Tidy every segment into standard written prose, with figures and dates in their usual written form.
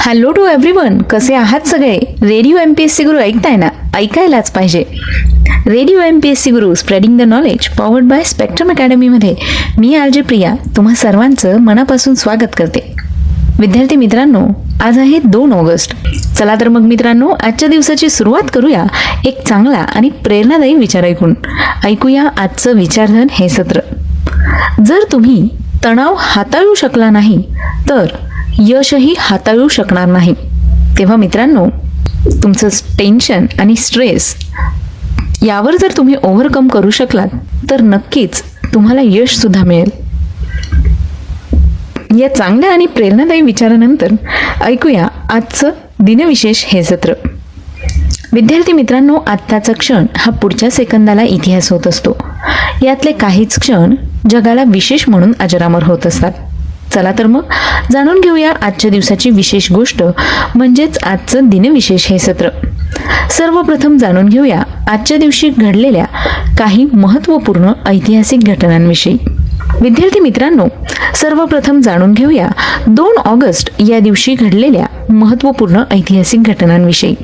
Hello to everyone, कसे आहात सगळे? रेडिओ MPSC गुरु ऐकताय ना? ऐकायलाच पाहिजे. Radio MPSC Guru spreading the knowledge powered by spectrum अकॅडमीमध्ये मी RJ प्रिया तुम्हा सर्वांचं मनापासून स्वागत करते. विद्यार्थी मित्रांनो, आज आहे 2 ऑगस्ट. चला तर मग मित्रांनो, आजच्या दिवसाची सुरुवात करूया एक चांगला आणि प्रेरणादायी विचार ऐकूया आजचं विचारधन हे सत्र. जर तुम्ही तणाव हाताळू शकला नाही तर यशही हाताळू शकणार नाही. तेव्हा मित्रांनो, तुमचं टेन्शन आणि स्ट्रेस यावर जर तुम्ही ओव्हरकम करू शकलात तर नक्कीच तुम्हाला यश सुद्धा मिळेल. या चांगल्या आणि प्रेरणादायी विचारानंतर ऐकूया आजचं दिनविशेष हे सत्र. विद्यार्थी मित्रांनो, आत्ताचा क्षण हा पुढच्या सेकंदाला इतिहास होत असतो. यातले काहीच क्षण जगाला विशेष म्हणून अजरामर होत असतात. चला तर मग जाणून घेऊया आजच्या दिवसाची विशेष गोष्ट म्हणजेच आजचं दिनविशेष हे सत्र. सर्वप्रथम जाणून घेऊया आजच्या दिवशी घडलेल्या काही महत्त्वपूर्ण ऐतिहासिक घटनांविषयी. विद्यार्थी मित्रांनो, सर्वप्रथम जाणून घेऊया 2 ऑगस्ट या दिवशी घडलेल्या महत्त्वपूर्ण ऐतिहासिक घटनांविषयी.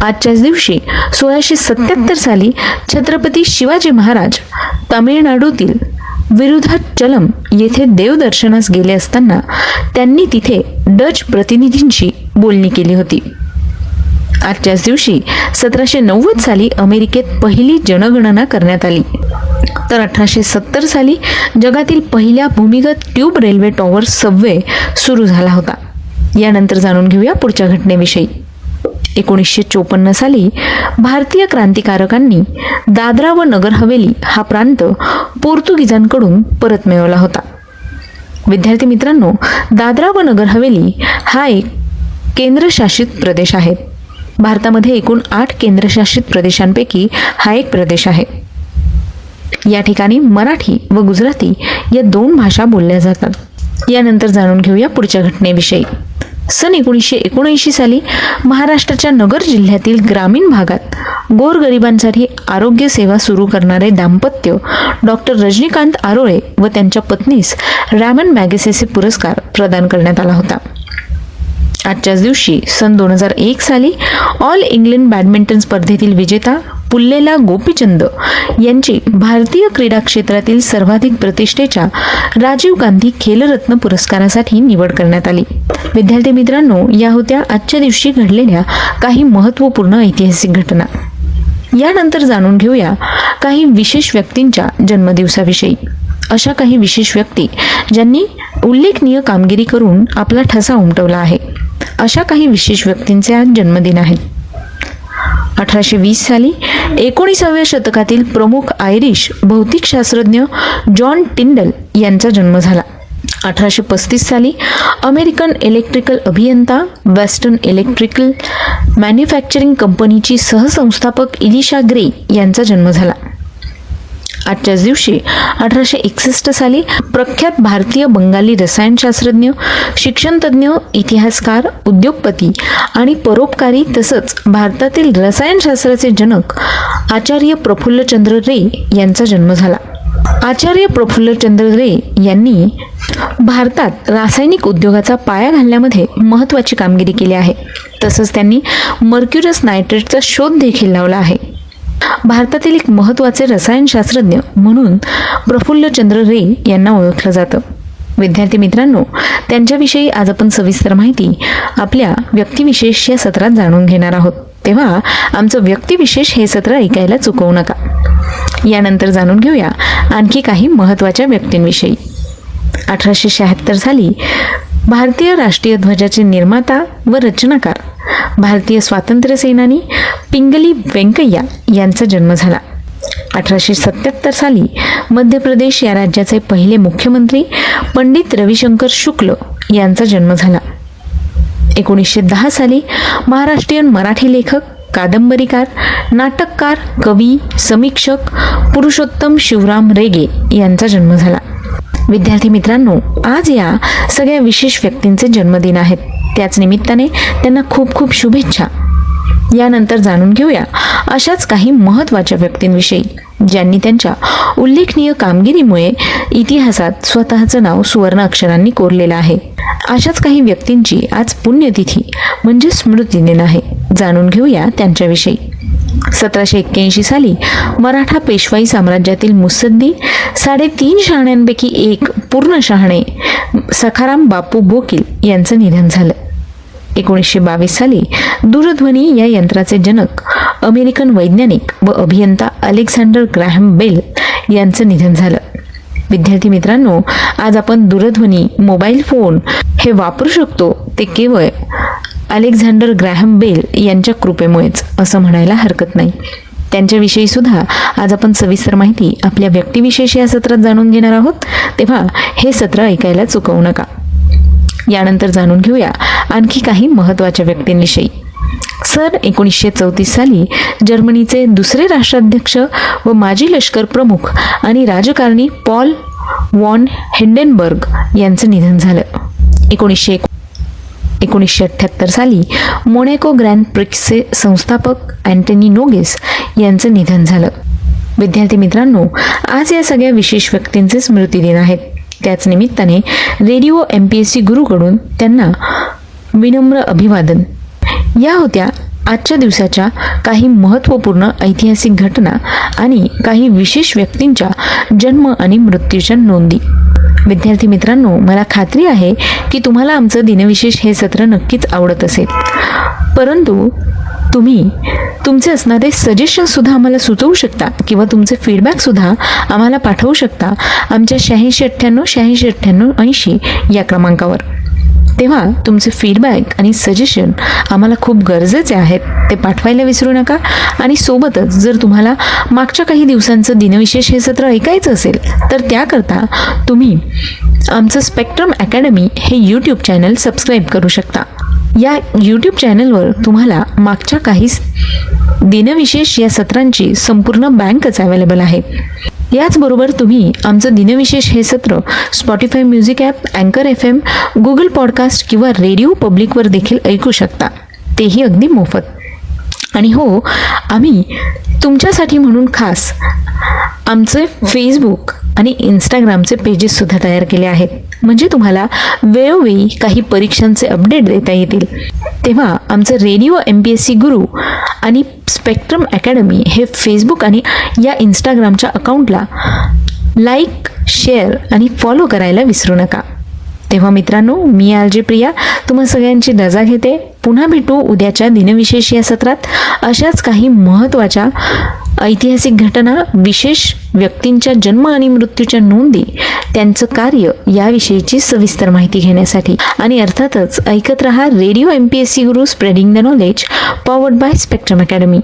आजच्याच दिवशी 1677 साली छत्रपती शिवाजी महाराज तामिळनाडूतील विरुधाचलम येथे देवदर्शनास गेले असताना त्यांनी तिथे डच प्रतिनिधींशी बोलणी केली होती. आजच्याच दिवशी 1790 साली अमेरिकेत पहिली जनगणना करण्यात आली. तर 1870 साली जगातील पहिल्या भूमिगत ट्यूब रेल्वे टॉवर सबवे सुरू झाला होता. यानंतर जाणून घेऊया पुढच्या घटनेविषयी. 1954 साली भारतीय क्रांतिकारकांनी दादरा व नगर हवेली हा प्रांत पोर्तुगीजांकडून परत मिळवला होता. विद्यार्थी मित्रांनो, दादरा व नगर हवेली हा एक केंद्रशासित प्रदेश आहे. भारतामध्ये एकूण 8 केंद्रशासित प्रदेशांपैकी हा एक प्रदेश आहे. या ठिकाणी मराठी व गुजराती या 2 भाषा बोलल्या जातात. यानंतर जाणून घेऊया पुढच्या घटनेविषयी. सन 1979 साली महाराष्ट्राच्या नगर जिल्ह्यातील ग्रामीण भागात गोरगरिबांसाठी आरोग्य सेवा सुरू करणारे दाम्पत्य डॉक्टर रजनीकांत आरोळे व त्यांच्या पत्नीस रॅमन मॅगसेसे पुरस्कार प्रदान करण्यात आला होता. आजच्याच दिवशी सन 2001 साली ऑल इंग्लंड बॅडमिंटन स्पर्धेतील विजेता पुल्लेला गोपीचंद यांची भारतीय क्रीडा क्षेत्रातील सर्वाधिक प्रतिष्ठेच्या राजीव गांधी खेलरत्न पुरस्कारासाठी निवड करण्यात आली. विद्यार्थी मित्रांनो, या होत्या आजच्या दिवशी घडलेल्या काही महत्त्वपूर्ण ऐतिहासिक घटना. यानंतर जाणून घेऊया काही विशेष व्यक्तींच्या जन्मदिवसाविषयी. अशा काही विशेष व्यक्ती ज्यांनी उल्लेखनीय कामगिरी करून आपला ठसा उमटवला आहे, अशा काही विशेष व्यक्तींचे आज जन्मदिन आहेत. 1820 साली 19व्या शतकातील प्रमुख आयरिश भौतिकशास्त्रज्ञ जॉन टिंडल यांचा जन्म झाला. 1835 साली अमेरिकन इलेक्ट्रिकल अभियंता वेस्टर्न इलेक्ट्रिकल मॅन्युफॅक्चरिंग कंपनीची सहसंस्थापक इलिशा ग्रे यांचा जन्म झाला. आजच्याच दिवशी 1861 साली प्रख्यात भारतीय बंगाली रसायनशास्त्रज्ञ, शिक्षणतज्ज्ञ, इतिहासकार, उद्योगपती आणि परोपकारी तसंच भारतातील रसायनशास्त्राचे जनक आचार्य प्रफुल्लचंद्र रे यांचा जन्म झाला. आचार्य प्रफुल्लचंद्र रे यांनी भारतात रासायनिक उद्योगाचा पाया घालण्यामध्ये महत्त्वाची कामगिरी केली आहे. तसंच त्यांनी मर्क्युरस नायट्रेटचा शोध देखील लावला आहे. भारतातील एक महत्त्वाचे रसायनशास्त्रज्ञ म्हणून प्रफुल्लचंद्र रे यांना ओळखलं जातं. विद्यार्थी मित्रांनो, त्यांच्याविषयी आज आपण सविस्तर माहिती आपल्या व्यक्तिविशेष या सत्रात जाणून घेणार आहोत. तेव्हा आमचं व्यक्तिविशेष हे सत्र ऐकायला चुकवू नका. यानंतर जाणून घेऊया आणखी काही महत्त्वाच्या व्यक्तींविषयी. 1876 साली भारतीय राष्ट्रीय ध्वजाचे निर्माता व रचनाकार भारतीय स्वातंत्र्य सेनानी पिंगली व्यंकय्या यांचा जन्म झाला. 1877 साली मध्य प्रदेश या राज्याचे पहिले मुख्यमंत्री पंडित रविशंकर शुक्ल यांचा जन्म झाला. 1910 साली महाराष्ट्रीयन मराठी लेखक, कादंबरीकार, नाटककार, कवी, समीक्षक पुरुषोत्तम शिवराम रेगे यांचा जन्म झाला. विद्यार्थी मित्रांनो, आज या सगळ्या विशेष व्यक्तींचे जन्मदिन आहेत. त्याच निमित्ताने त्यांना खूप खूप शुभेच्छा. यानंतर जाणून घेऊया अशाच काही महत्त्वाच्या व्यक्तींविषयी ज्यांनी त्यांच्या उल्लेखनीय कामगिरीमुळे इतिहासात स्वतःचं नाव सुवर्ण अक्षरांनी कोरलेलं आहे. अशाच काही व्यक्तींची आज पुण्यतिथी म्हणजे स्मृतिदिन आहे. जाणून घेऊया त्यांच्याविषयी. 1781 साली मराठा पेशवाई साम्राज्यातील मुत्सद्दी 3.5 शहाण्यांपैकी एक पूर्ण शहाणे सखाराम बापू बोकील यांचं निधन झालं. 1922 साली दूरध्वनी या यंत्राचे जनक अमेरिकन वैज्ञानिक व अभियंता अलेक्झांडर ग्रॅहम बेल यांचं निधन झालं. विद्यार्थी मित्रांनो, आज आपण दूरध्वनी, मोबाईल फोन हे वापरू शकतो ते केवळ अलेक्झांडर ग्रॅहम बेल यांच्या कृपेमुळेच असं म्हणायला हरकत नाही. त्यांच्याविषयी सुद्धा आज आपण सविस्तर माहिती आपल्या व्यक्तिविशेष या सत्रात जाणून घेणार आहोत, तेव्हा हे सत्र ऐकायला चुकवू नका. यानंतर जाणून घेऊया आणखी काही महत्त्वाच्या व्यक्तींविषयी. 1934 साली जर्मनीचे दुसरे राष्ट्राध्यक्ष व माजी लष्कर प्रमुख आणि राजकारणी पॉल वॉन हिंडेनबर्ग यांचं निधन झालं. 1978 साली मोनॅको ग्रँड प्रिक्सचे संस्थापक अँटनी नोगेस यांचं निधन झालं. विद्यार्थी मित्रांनो, आज या सगळ्या विशेष व्यक्तींचे स्मृतिदिन आहेत. त्याच निमित्ताने रेडिओ MPSC गुरुकडून त्यांना विनम्र अभिवादन. या होत्या आजच्या दिवसाच्या काही महत्त्वपूर्ण ऐतिहासिक घटना आणि काही विशेष व्यक्तींच्या जन्म आणि मृत्यूच्या नोंदी. विद्यार्थी मित्रांनो, मला खात्री आहे की तुम्हाला आमचं दिनविशेष हे सत्र नक्कीच आवडत असेल, परंतु तुम्ही तुमचे असणारे सजेशनसुद्धा आम्हाला सुचवू शकता किंवा तुमचे फीडबॅकसुद्धा आम्हाला पाठवू शकता आमच्या 8698 या क्रमांकावर. तेव्हा तुमचे फीडबॅक आणि सजेशन आम्हाला खूप गरजेचे आहेत, ते पाठवायला विसरू नका. आणि सोबतच जर तुम्हाला मागच्या काही दिवसांचं दिनविशेष हे सत्र ऐकायचं असेल तर त्याकरता तुम्ही आमचं स्पेक्ट्रम अकॅडमी हे यूट्यूब चॅनल सबस्क्राईब करू शकता. या यूट्यूब चॅनलवर तुम्हाला मागच्या काही दिनविशेष या सत्रांची संपूर्ण बँकच अवेलेबल आहे. याचबरोबर तुम्ही आमचं दिनविशेष हे सत्र स्पॉटिफाय म्युझिक ॲप, अँकर FM, गुगल पॉडकास्ट किंवा रेडिओ पब्लिकवर देखील ऐकू शकता, तेही अगदी मोफत. आणि हो, आम्ही तुमच्यासाठी म्हणून खास आमचे फेसबुक आणि इंस्टाग्रामचे पेजेससुद्धा तयार केले आहेत, म्हणजे तुम्हाला वेळोवेळी काही परीक्षांचे अपडेट देता येतील. तेव्हा आमचं रेडिओ MPSC गुरु आणि स्पेक्ट्रम अकॅडमी हे फेसबुक आणि या इंस्टाग्रामच्या अकाउंटला लाईक, शेअर आणि फॉलो करायला विसरू नका. तेव्हा मित्रांनो, मी RJ प्रिया तुम्हा सगळ्यांची रजा घेते. पुन्हा भेटू उद्याच्या दिनविशेष या सत्रात अशाच काही महत्त्वाच्या ऐतिहासिक घटना, विशेष व्यक्तींच्या जन्म आणि मृत्यूच्या नोंदी, त्यांचं कार्य याविषयीची सविस्तर माहिती घेण्यासाठी. आणि अर्थातच ऐकत रहा radio MPSC Guru, spreading the knowledge, powered by spectrum academy.